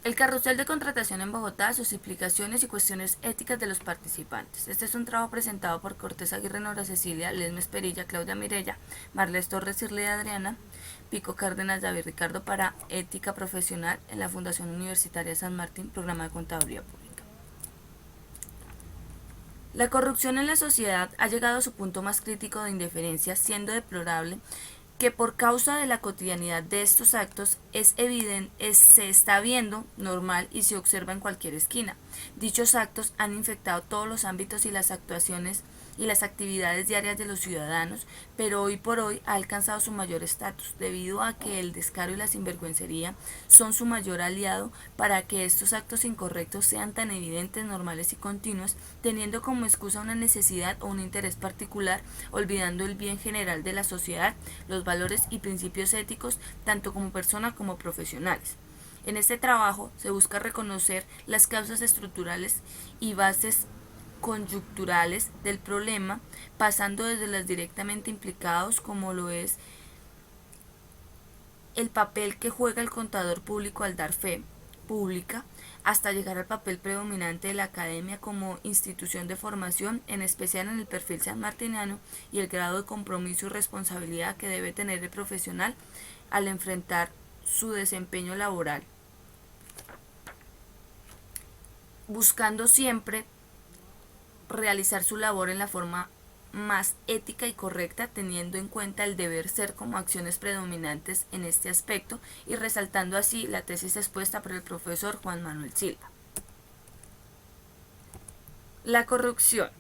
El carrusel de contratación en Bogotá, sus implicaciones y cuestiones éticas de los participantes. Este es un trabajo presentado por Cortés Aguirre, Nora Cecilia, Lesmes Perilla, Claudia Mirella, Marles Torres, Irle Adriana, Pico Cárdenas, David Ricardo para Ética Profesional en la Fundación Universitaria San Martín, Programa de Contaduría Pública. La corrupción en la sociedad ha llegado a su punto más crítico de indiferencia, siendo deplorable que por causa de la cotidianidad de estos actos se está viendo normal y se observa en cualquier esquina. Dichos actos han infectado todos los ámbitos y las actuaciones y las actividades diarias de los ciudadanos, pero hoy por hoy ha alcanzado su mayor estatus, debido a que el descaro y la sinvergüencería son su mayor aliado para que estos actos incorrectos sean tan evidentes, normales y continuos, teniendo como excusa una necesidad o un interés particular, olvidando el bien general de la sociedad, los valores y principios éticos, tanto como personas como profesionales. En este trabajo se busca reconocer las causas estructurales y bases coyunturales del problema, pasando desde los directamente implicados, como lo es el papel que juega el contador público al dar fe pública, hasta llegar al papel predominante de la academia como institución de formación, en especial en el perfil sanmartiniano, y el grado de compromiso y responsabilidad que debe tener el profesional al enfrentar su desempeño laboral, buscando siempre realizar su labor en la forma más ética y correcta, teniendo en cuenta el deber ser como acciones predominantes en este aspecto y resaltando así la tesis expuesta por el profesor Juan Manuel Silva. La corrupción,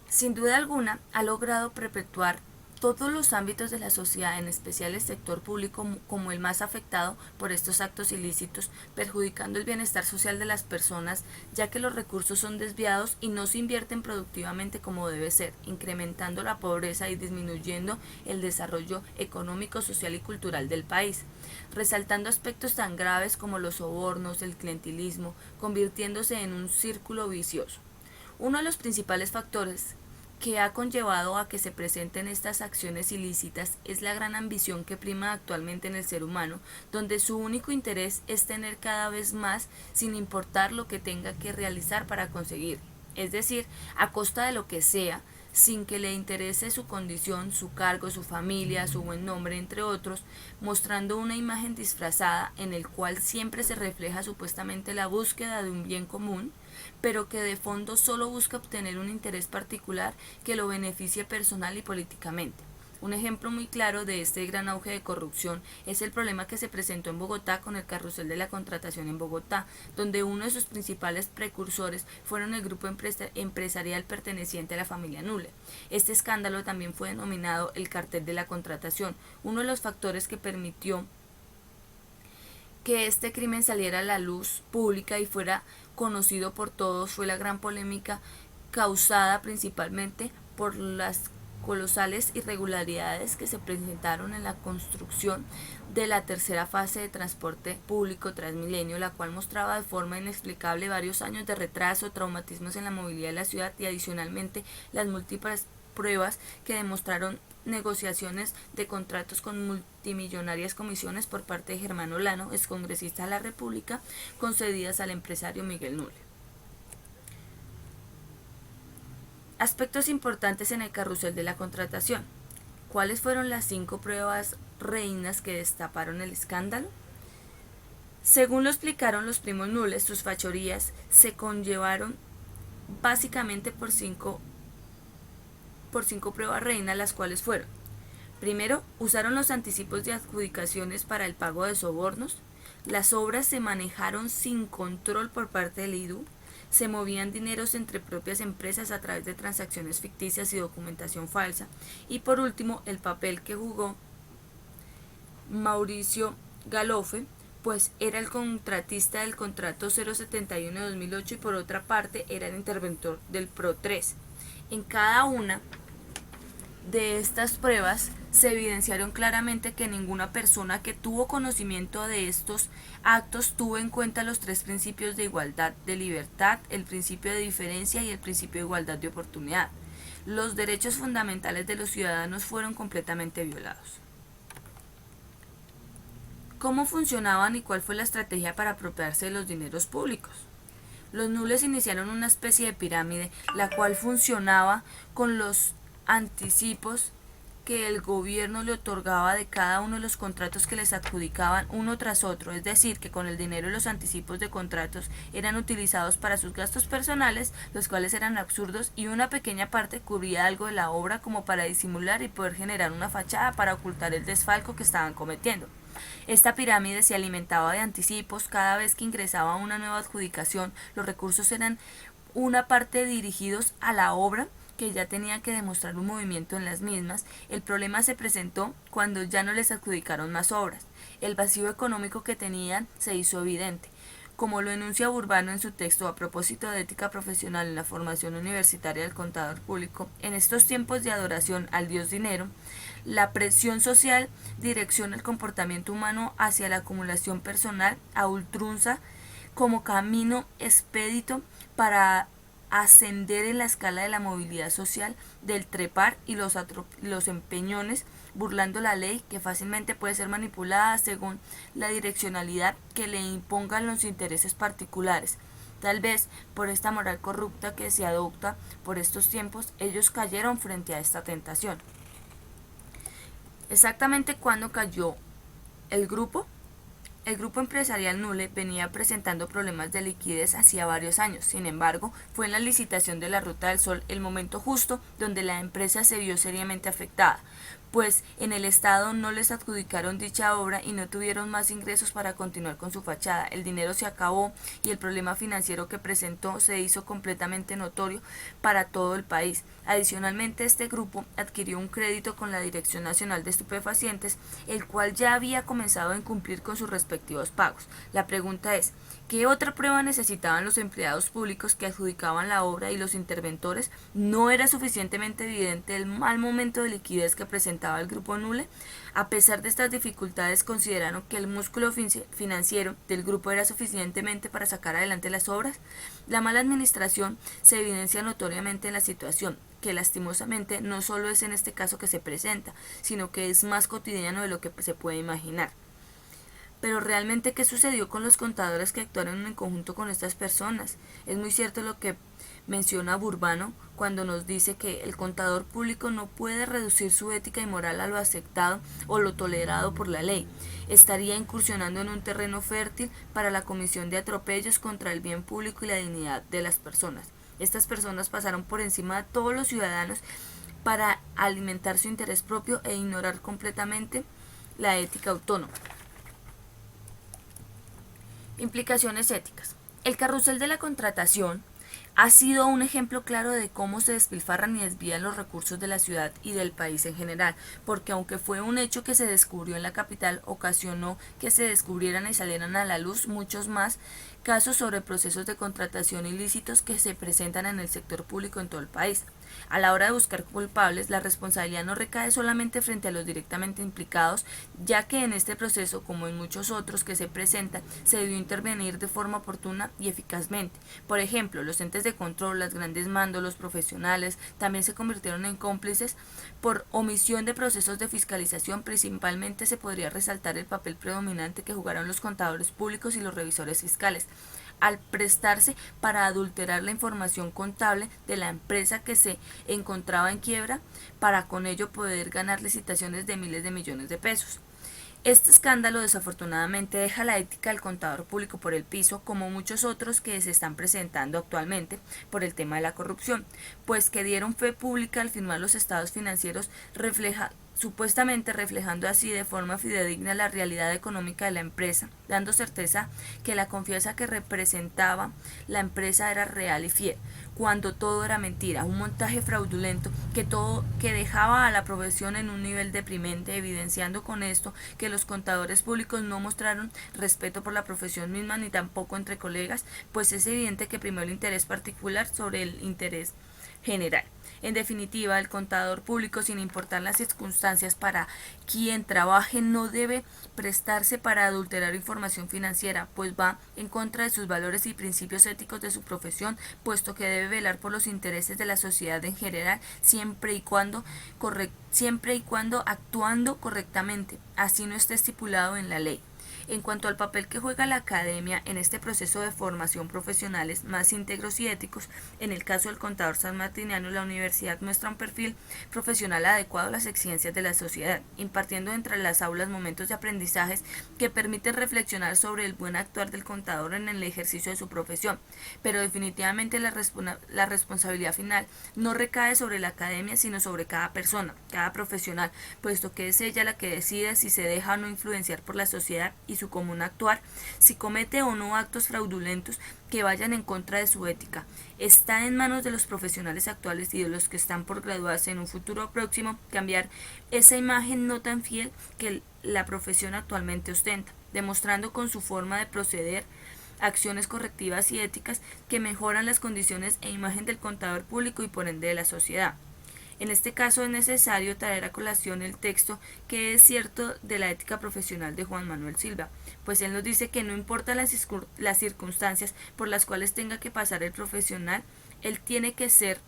sin duda alguna, ha logrado perpetuar todos los ámbitos de la sociedad, en especial el sector público, como el más afectado por estos actos ilícitos, perjudicando el bienestar social de las personas, ya que los recursos son desviados y no se invierten productivamente como debe ser, incrementando la pobreza y disminuyendo el desarrollo económico, social y cultural del país, resaltando aspectos tan graves como los sobornos, el clientelismo, convirtiéndose en un círculo vicioso. Uno de los principales factores que ha conllevado a que se presenten estas acciones ilícitas es la gran ambición que prima actualmente en el ser humano, donde su único interés es tener cada vez más sin importar lo que tenga que realizar para conseguir, es decir, a costa de lo que sea, sin que le interese su condición, su cargo, su familia, su buen nombre, entre otros, mostrando una imagen disfrazada en el cual siempre se refleja supuestamente la búsqueda de un bien común, pero que de fondo solo busca obtener un interés particular que lo beneficie personal y políticamente. Un ejemplo muy claro de este gran auge de corrupción es el problema que se presentó en Bogotá con el carrusel de la contratación en Bogotá, donde uno de sus principales precursores fueron el grupo empresarial perteneciente a la familia Nule. Este escándalo también fue denominado el cartel de la contratación, uno de los factores que permitió que este crimen saliera a la luz pública y fuera conocido por todos fue la gran polémica causada principalmente por las colosales irregularidades que se presentaron en la construcción de la tercera fase de transporte público Transmilenio, la cual mostraba de forma inexplicable varios años de retraso, traumatismos en la movilidad de la ciudad y adicionalmente las múltiples pruebas que demostraron negociaciones de contratos con multimillonarias comisiones por parte de Germán Olano, excongresista de la República, concedidas al empresario Miguel Nule. Aspectos importantes en el carrusel de la contratación. ¿Cuáles fueron las 5 pruebas reinas que destaparon el escándalo? Según lo explicaron los primos Nules, sus fachorías se conllevaron básicamente por cinco pruebas reinas, las cuales fueron: primero, usaron los anticipos de adjudicaciones para el pago de sobornos. Las obras se manejaron sin control por parte del IDU. Se movían dineros entre propias empresas a través de transacciones ficticias y documentación falsa. Y por último, el papel que jugó Mauricio Galofe, pues era el contratista del contrato 071 de 2008 y por otra parte era el interventor del PRO 3. En cada una de estas pruebas se evidenciaron claramente que ninguna persona que tuvo conocimiento de estos actos tuvo en cuenta los 3 principios de igualdad de libertad, el principio de diferencia y el principio de igualdad de oportunidad. Los derechos fundamentales de los ciudadanos fueron completamente violados. ¿Cómo funcionaban y cuál fue la estrategia para apropiarse de los dineros públicos? Los nules iniciaron una especie de pirámide, la cual funcionaba con los anticipos que el gobierno le otorgaba de cada uno de los contratos que les adjudicaban uno tras otro, es decir, que con el dinero y los anticipos de contratos eran utilizados para sus gastos personales, los cuales eran absurdos, y una pequeña parte cubría algo de la obra como para disimular y poder generar una fachada para ocultar el desfalco que estaban cometiendo. Esta pirámide se alimentaba de anticipos. Cada vez que ingresaba una nueva adjudicación, los recursos eran una parte dirigidos a la obra, que ya tenía que demostrar un movimiento en las mismas. El problema se presentó cuando ya no les adjudicaron más obras. El vacío económico que tenían se hizo evidente. Como lo enuncia Burbano en su texto a propósito de ética profesional en la formación universitaria del contador público, en estos tiempos de adoración al dios dinero, la presión social direcciona el comportamiento humano hacia la acumulación personal a ultranza como camino expedito para ascender en la escala de la movilidad social, del trepar y los empeñones, burlando la ley, que fácilmente puede ser manipulada según la direccionalidad que le impongan los intereses particulares. Tal vez por esta moral corrupta que se adopta por estos tiempos, ellos cayeron frente a esta tentación. Exactamente cuando cayó el grupo empresarial Nule venía presentando problemas de liquidez hacía varios años. Sin embargo, fue en la licitación de la Ruta del Sol el momento justo donde la empresa se vio seriamente afectada, pues en el Estado no les adjudicaron dicha obra y no tuvieron más ingresos para continuar con su fachada. El dinero se acabó y el problema financiero que presentó se hizo completamente notorio para todo el país. Adicionalmente, este grupo adquirió un crédito con la Dirección Nacional de Estupefacientes, el cual ya había comenzado a incumplir con sus respectivos pagos. La pregunta es, ¿qué otra prueba necesitaban los empleados públicos que adjudicaban la obra y los interventores? ¿No era suficientemente evidente el mal momento de liquidez que presentaba el grupo Nule? A pesar de estas dificultades, consideraron que el músculo financiero del grupo era suficientemente para sacar adelante las obras. La mala administración se evidencia notoriamente en la situación, que lastimosamente no solo es en este caso que se presenta, sino que es más cotidiano de lo que se puede imaginar. Pero realmente, ¿qué sucedió con los contadores que actuaron en conjunto con estas personas? Es muy cierto lo que menciona Burbano cuando nos dice que el contador público no puede reducir su ética y moral a lo aceptado o lo tolerado por la ley. Estaría incursionando en un terreno fértil para la comisión de atropellos contra el bien público y la dignidad de las personas. Estas personas pasaron por encima de todos los ciudadanos para alimentar su interés propio e ignorar completamente la ética autónoma. Implicaciones éticas. El carrusel de la contratación ha sido un ejemplo claro de cómo se despilfarran y desvían los recursos de la ciudad y del país en general, porque aunque fue un hecho que se descubrió en la capital, ocasionó que se descubrieran y salieran a la luz muchos más casos sobre procesos de contratación ilícitos que se presentan en el sector público en todo el país. A la hora de buscar culpables, la responsabilidad no recae solamente frente a los directamente implicados, ya que en este proceso, como en muchos otros que se presentan, se debió intervenir de forma oportuna y eficazmente. Por ejemplo, los entes de control, los grandes mandos, los profesionales, también se convirtieron en cómplices por omisión de procesos de fiscalización. Principalmente se podría resaltar el papel predominante que jugaron los contadores públicos y los revisores fiscales, al prestarse para adulterar la información contable de la empresa que se encontraba en quiebra, para con ello poder ganar licitaciones de miles de millones de pesos. Este escándalo desafortunadamente deja la ética del contador público por el piso, como muchos otros que se están presentando actualmente por el tema de la corrupción, pues que dieron fe pública al firmar los estados financieros supuestamente reflejando así de forma fidedigna la realidad económica de la empresa, dando certeza que la confianza que representaba la empresa era real y fiel, cuando todo era mentira, un montaje fraudulento que dejaba a la profesión en un nivel deprimente, evidenciando con esto que los contadores públicos no mostraron respeto por la profesión misma ni tampoco entre colegas, pues es evidente que primó el interés particular sobre el interés general. En definitiva, el contador público, sin importar las circunstancias para quien trabaje, no debe prestarse para adulterar información financiera, pues va en contra de sus valores y principios éticos de su profesión, puesto que debe velar por los intereses de la sociedad en general, siempre y cuando actuando correctamente, así no esté estipulado en la ley. En cuanto al papel que juega la academia en este proceso de formación profesionales más íntegros y éticos, en el caso del contador sanmartiniano, la universidad muestra un perfil profesional adecuado a las exigencias de la sociedad, impartiendo entre las aulas momentos de aprendizajes que permiten reflexionar sobre el buen actuar del contador en el ejercicio de su profesión, pero definitivamente la responsabilidad final no recae sobre la academia, sino sobre cada persona, cada profesional, puesto que es ella la que decide si se deja o no influenciar por la sociedad y su común actuar, si comete o no actos fraudulentos que vayan en contra de su ética. Está en manos de los profesionales actuales y de los que están por graduarse en un futuro próximo cambiar esa imagen no tan fiel que la profesión actualmente ostenta, demostrando con su forma de proceder acciones correctivas y éticas que mejoran las condiciones e imagen del contador público y por ende de la sociedad. En este caso es necesario traer a colación el texto que es cierto de la ética profesional de Juan Manuel Silva, pues él nos dice que no importa las circunstancias por las cuales tenga que pasar el profesional, él tiene que ser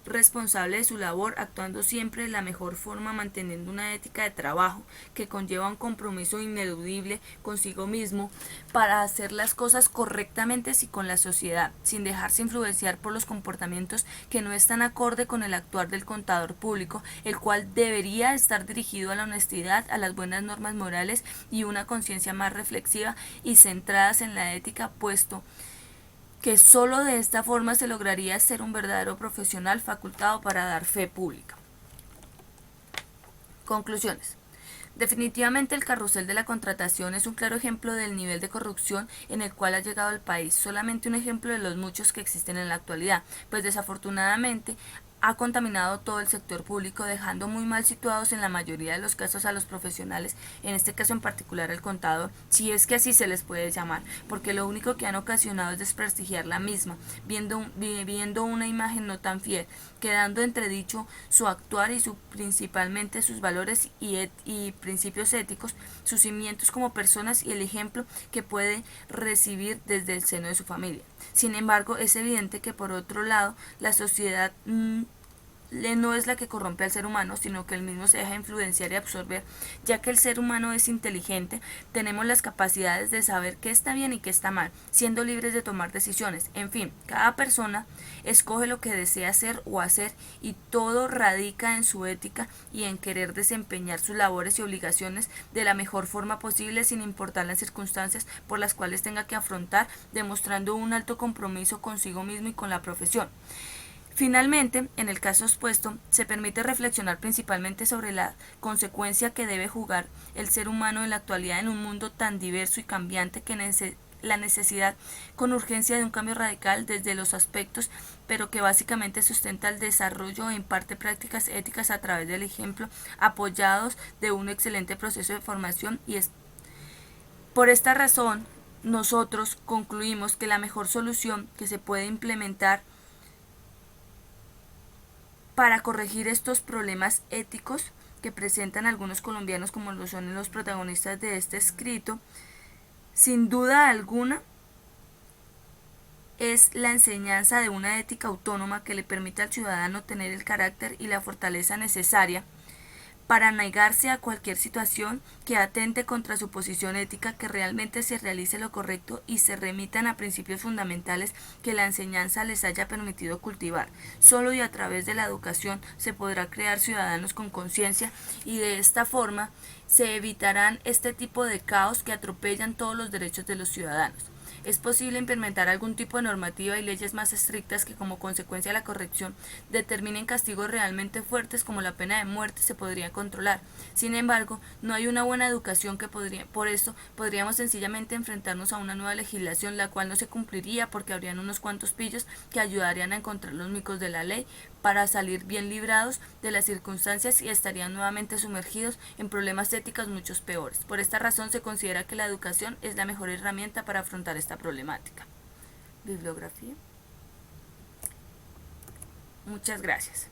responsable de su labor, actuando siempre de la mejor forma, manteniendo una ética de trabajo que conlleva un compromiso ineludible consigo mismo para hacer las cosas correctamente y con la sociedad, sin dejarse influenciar por los comportamientos que no están acorde con el actuar del contador público, el cual debería estar dirigido a la honestidad, a las buenas normas morales y una conciencia más reflexiva y centradas en la ética, puesto que sólo de esta forma se lograría ser un verdadero profesional facultado para dar fe pública. Conclusiones. Definitivamente el carrusel de la contratación es un claro ejemplo del nivel de corrupción en el cual ha llegado el país, solamente un ejemplo de los muchos que existen en la actualidad, pues desafortunadamente ha contaminado todo el sector público, dejando muy mal situados en la mayoría de los casos a los profesionales, en este caso en particular el contador, si es que así se les puede llamar, porque lo único que han ocasionado es desprestigiar la misma, viendo una imagen no tan fiel, quedando entredicho su actuar y principalmente sus valores y principios éticos, sus cimientos como personas y el ejemplo que puede recibir desde el seno de su familia. Sin embargo, es evidente que por otro lado, la sociedad no es la que corrompe al ser humano, sino que él mismo se deja influenciar y absorber, ya que el ser humano es inteligente, tenemos las capacidades de saber qué está bien y qué está mal, siendo libres de tomar decisiones. En fin, cada persona escoge lo que desea hacer o hacer y todo radica en su ética y en querer desempeñar sus labores y obligaciones de la mejor forma posible sin importar las circunstancias por las cuales tenga que afrontar, demostrando un alto compromiso consigo mismo y con la profesión. Finalmente, en el caso expuesto, se permite reflexionar principalmente sobre la consecuencia que debe jugar el ser humano en la actualidad en un mundo tan diverso y cambiante que la necesidad con urgencia de un cambio radical desde los aspectos, pero que básicamente sustenta el desarrollo e imparte prácticas éticas a través del ejemplo, apoyados de un excelente proceso de formación y es por esta razón nosotros concluimos que la mejor solución que se puede implementar para corregir estos problemas éticos que presentan algunos colombianos como lo son los protagonistas de este escrito, sin duda alguna es la enseñanza de una ética autónoma que le permita al ciudadano tener el carácter y la fortaleza necesaria para negarse a cualquier situación que atente contra su posición ética, que realmente se realice lo correcto y se remitan a principios fundamentales que la enseñanza les haya permitido cultivar. Solo y a través de la educación se podrá crear ciudadanos con conciencia y de esta forma se evitarán este tipo de caos que atropellan todos los derechos de los ciudadanos. Es posible implementar algún tipo de normativa y leyes más estrictas que como consecuencia de la corrección determinen castigos realmente fuertes como la pena de muerte se podría controlar. Sin embargo, no hay una buena educación por esto podríamos sencillamente enfrentarnos a una nueva legislación la cual no se cumpliría porque habrían unos cuantos pillos que ayudarían a encontrar los micos de la ley para salir bien librados de las circunstancias y estarían nuevamente sumergidos en problemas éticos muchos peores. Por esta razón se considera que la educación es la mejor herramienta para afrontar esta problemática. Bibliografía. Muchas gracias.